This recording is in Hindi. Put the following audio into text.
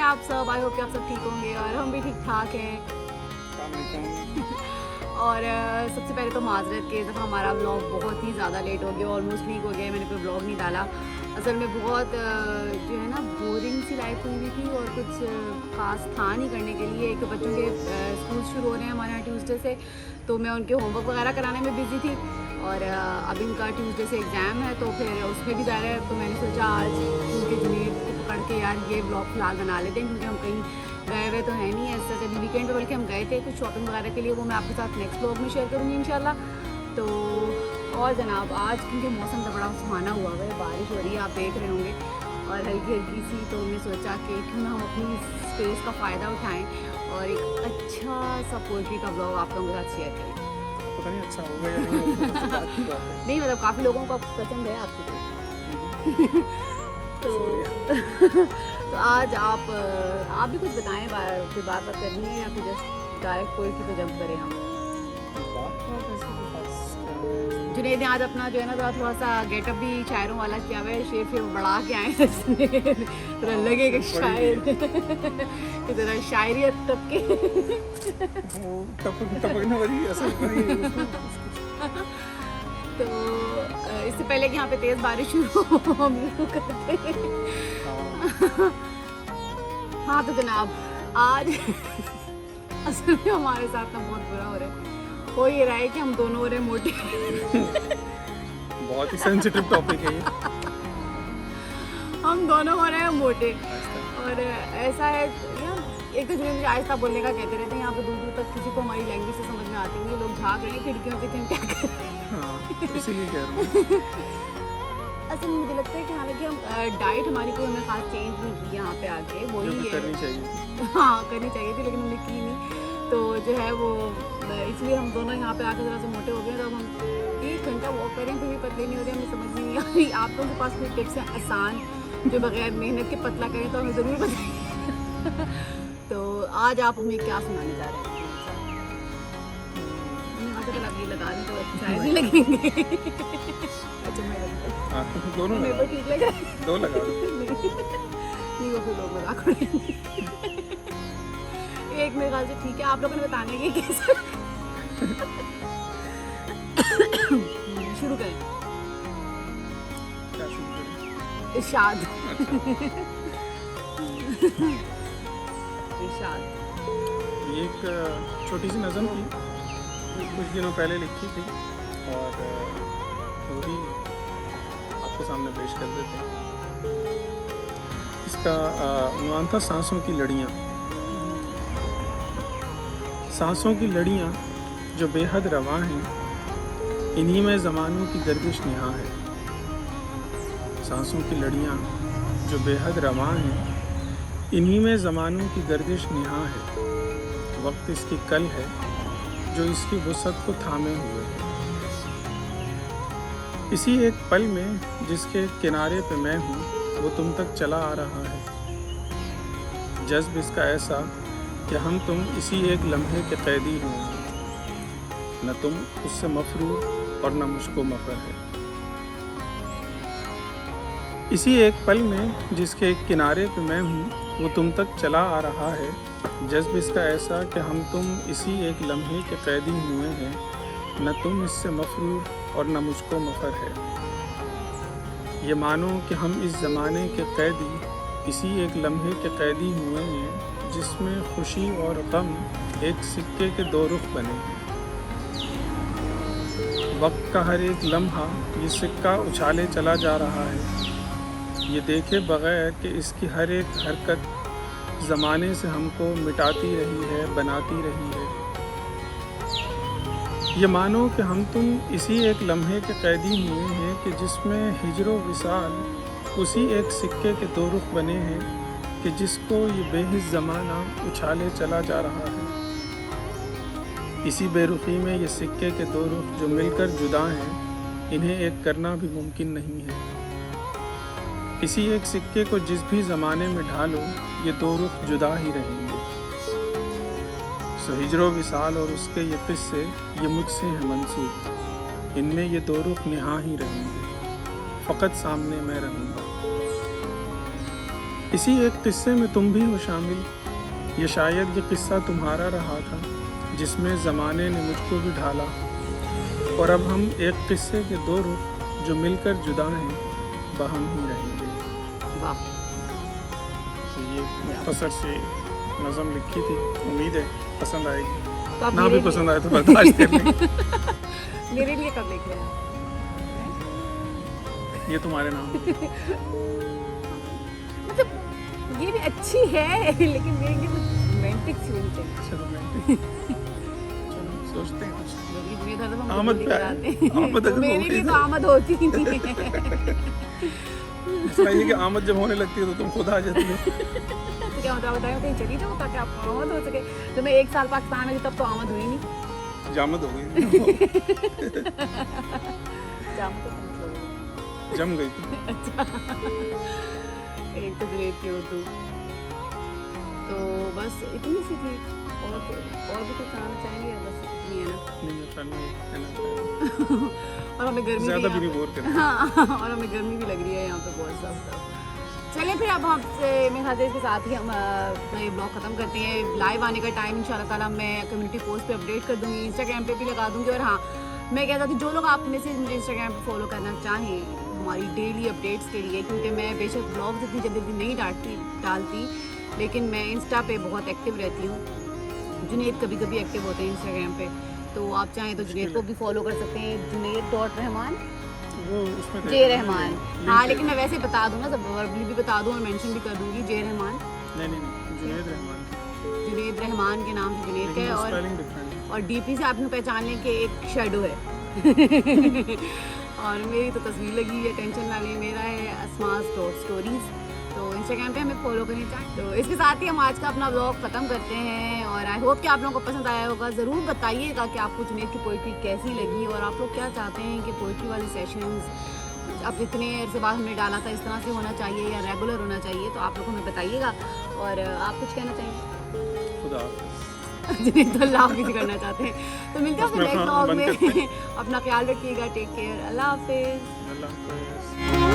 हैं आप सब? आई होप कि आप सब ठीक होंगे और हम भी ठीक ठाक हैं। और सबसे पहले तो माजरत के दफ़ा हमारा ब्लॉग बहुत ही ज़्यादा लेट हो गया, ऑलमोस्ट वीक हो गया, मैंने कोई ब्लॉग नहीं डाला। असल में बहुत जो है ना बोरिंग सी लाइफ हुई थी और कुछ ख़ास था नहीं करने के लिए। एक तो बच्चों के स्कूल शुरू हो रहे हैं हमारे यहाँ ट्यूसडे से, तो मैं उनके होमवर्क वगैरह कराने में बिज़ी थी और अब इनका ट्यूसडे से एग्ज़ाम है तो फिर उसमें भी ज़्यादा है। तो मैंने सोचा आज उनके जुनेद को पकड़ के यार ये ब्लॉग फिलहाल बना लेते हैं, क्योंकि हम कहीं गए हुए तो है नहीं ऐसा। अभी वीकेंड पे बल्कि हम गए थे कुछ शॉपिंग वगैरह के लिए, वो मैं आपके साथ नेक्स्ट ब्लॉग में शेयर करूँगी इंशाल्लाह। तो और जनाब आज क्योंकि मौसम तो बड़ा सुहाना हुआ है, बारिश हो रही है आप देख रहे होंगे और हल्की हल्की सी, तो हमने सोचा कि क्यों ना हम अपनी स्पेस का फ़ायदा उठाएं और एक अच्छा सा पोइट्री का ब्लॉग आप लोगों के साथ शेयर करें। पता नहीं अच्छा होगा या नहीं होगा। नहीं मतलब काफ़ी लोगों को पसंद है आपकी तो आज आप भी कुछ बताएं, फिर बात करनी है या फिर जस्ट डायरेक्ट पोइट्री पे जंप करें हम? जुनेद ने आज अपना जो है ना थोड़ा सा गेटअप भी शायरों वाला किया हुआ है, शेप फिर बढ़ा के आए थोड़ा लगेगा शायर कि जरा शायरियत टपकने वाली असर नहीं। तो इससे पहले कि यहाँ पे तेज़ बारिश शुरू हो हम करते हैं। हाँ तो जनाब आज असल में हमारे साथ ना बहुत बुरा हो रहा है, हो ये रहा है कि हम दोनों हो रहे मोटे। बहुत ही सेंसिटिव टॉपिक है ये। हम दोनों हो रहे हैं मोटे और ऐसा है यार, एक तो जुनेद मुझे आहिस्ता बोलने का कहते रहते हैं, यहाँ पे दूर दूर तक किसी को हमारी लैंग्वेज से समझ में आती नहीं है, लोग झाँक रहे हैं खिड़कियों से कि हम क्या कर रहे हैं। हाँ, इसीलिए कह रहा हूँ। असल में मुझे लगता है कि हालांकि हम डाइट हमारी कोई हमने खास चेंज नहीं की यहाँ पे आके, वही है करनी चाहिए। हाँ करनी चाहिए थी लेकिन हमने की नहीं, तो जो है वो इसलिए हम दोनों यहाँ पे आकर ज़रा से मोटे हो गए। तो अब हम 1 घंटा वॉक करें फिर भी पतले नहीं हो रहे, हमें समझ नहीं आ रही। आप लोगों के पास कोई टिप्स हैं आसान जो बगैर मेहनत के पतला करें तो हमें ज़रूर बताइए। तो आज आप हमें क्या सुनाने जा रहे हैं? अगर आप ये लगा दें तो शायद नहीं लगेंगे। अच्छा मैं हाँ, दोनों मेरे लगा को ठीक लग रहा है। दो लगा दो। नहीं वो फिर लोग मजाक उड़ाएंगे। एक मेरे ख्याल से ठीक है, आप लोगों ने बताने की कैसे शुरू करें? क्या शुरू करें? इरशाद। इरशाद। ये एक छोटी सी नज़म थी, कुछ दिनों पहले लिखी थी और वही आपके सामने पेश कर देते हैं। इसका उन्वान था सांसों की लड़ियाँ। सांसों की लड़ियाँ जो बेहद रवां हैं, इन्हीं में ज़मानों की गर्दिश निहा है। सांसों की लड़ियाँ जो बेहद रवां हैं, इन्हीं में ज़मानों की गर्दिश निहा है। वक्त इसकी कल है जो इसकी वसअत को थामे हुए है। इसी एक पल में जिसके किनारे पे मैं हूँ, वो तुम तक चला आ रहा है। जज्ब इसका ऐसा कि हम तुम इसी एक लम्हे के कैदी हुए हैं। न तुम उससे मफरूर और न मुझको मफर है। इसी एक पल में जिसके एक किनारे पे मैं हूँ, वो तुम तक चला आ रहा है। जज्ब इसका ऐसा कि हम तुम इसी एक लम्हे के कैदी हुए हैं। न तुम इससे मफरूर और न मुझको मफर है। ये मानो कि हम इस ज़माने के कैदी इसी एक लम्हे के कैदी हुए हैं, जिसमें खुशी और गम एक सिक्के के दो रुख बने हैं। वक्त का हर एक लम्हा ये सिक्का उछाले चला जा रहा है, ये देखे बगैर कि इसकी हर एक हरकत ज़माने से हमको मिटाती रही है, बनाती रही है। ये मानो कि हम तुम इसी एक लम्हे के कैदी हुए हैं कि जिसमें हिजरो विसाल उसी एक सिक्के के दो रुख बने हैं, कि जिसको ये बेहिस ज़माना उछाले चला जा रहा है। इसी बेरुखी में ये सिक्के के दो रुख जो मिलकर जुदा हैं, इन्हें एक करना भी मुमकिन नहीं है। इसी एक सिक्के को जिस भी ज़माने में ढालो, ये दो रुख जुदा ही रहेंगे। सो हिजरो विसाल और उसके ये किस्से ये मुझसे हैं मंसूब, इनमें ये दो रुख निहा ही रहेंगे, फ़कत सामने मैं रहूँगा। इसी एक किस्से में तुम भी हो शामिल, ये शायद ये किस्सा तुम्हारा रहा था जिसमें ज़माने ने मुझको भी ढाला। और अब हम एक किस्से के दो रुख जो मिलकर जुदा हैं बहम ही रहेंगे। वाह, तो ये मुख्तसर से नज़म लिखी थी, उम्मीद है पसंद आएगी। तो आप ना भी मेरे पसंद आए तो बर्दाश्त कर लेंगे। मेरे लिए कब लिख रहे हैं? ये तुम्हारे नाम है। मतलब ये भी अच्छी है लेकिन मेरे लिए कुछ रोमांटिक सी होनी चाहिए। अच्छा रोमांटिक। चलो सोचते हैं कुछ। मेरी दुनिया भर हम आमद बोली पे आए। कराते हैं। आमद अगर मेरे हो गई लिए तो तो- आमद होती ही नहीं है। मसला ये कि आमद जब होने लगती है तो तुम खुद आ जाती हो। तो क्या मतलब बताया कहीं चली जाओ ताकि आपको आमद हो सके। जब मैं 1 साल पाकिस्तान में थी तब तो आमद हुई नहीं। जामद हो गई। जाम तो तुम लोग। जम गई थी। एक तो ग्रेट की उर्दू तो बस इतनी सी थी। और भी कुछ आना चाहेंगे या बस इतनी है ना? नहीं मैं कहना चाहूँगा। और हमें गर्मी ज़्यादा भी भी नहीं बोर करना। हाँ और हमें गर्मी भी लग रही है यहाँ पे बहुत ज़्यादा। चलिए फिर अब हमसे मेरे ख्याल से इसके साथ ही हम अपना ये ब्लॉग ख़त्म करते हैं। लाइव आने का टाइम इंशाल्लाह ताला मैं कम्युनिटी पोस्ट पे अपडेट कर दूँगी, इंस्टाग्राम पे भी लगा दूँगी। और हाँ मैं कहता थी जो लोग आप में से मुझे इंस्टाग्राम पे फॉलो करना चाहें हमारी डेली अपडेट्स के लिए, क्योंकि मैं बेशक ब्लॉग इतनी जल्दी नहीं डालती लेकिन मैं इंस्टा पे बहुत एक्टिव रहती हूँ। जुनेद कभी कभी एक्टिव होते हैं इंस्टाग्राम पे, तो आप चाहें तो जुनेद को भी फॉलो कर सकते हैं, जुनेद.रहमान वो उसमें जे रहमान। हाँ लेकिन मैं वैसे बता दूँ ना, सब वर्बली भी बता दूँ और मेंशन भी कर दूँगी जे रहमान। नहीं जुनेद रहमान। जुनेद रहमान के नाम से जुनेद का है स्पेलिंग डिफरेंट है। और डीपी से आपने पहचान लें कि एक शेडो है। और मेरी तो तस्वीर लगी हुई है, टेंशन ना लें, मेरा है असमास स्टोरीज। तो इंस्टाग्राम पे हमें फॉलो करनी चाहिए। तो इसके साथ ही हम आज का अपना व्लॉग ख़त्म करते हैं और आई होप कि आप लोगों को पसंद आया होगा। ज़रूर बताइएगा कि आपको जुनेद की पोइट्री कैसी लगी और आप लोग क्या चाहते हैं कि पोइट्री वाले सेशंस अब इतने अरसे बाद हमने डाला था इस तरह से होना चाहिए या रेगुलर होना चाहिए, तो आप लोग हमें बताइएगा। और आप कुछ कहना चाहेंगे? खुदा जुनेद तो अल्लाह हाफिज़ करना चाहते हैं। तो मिलते हैं बस अपने मैं नेक्स्ट अपना व्लॉग बंद में। करते हैं। अपना ख्याल रखिएगा, टेक केयर, अल्लाह हाफिज़। अल्लाह हाफ़िज़।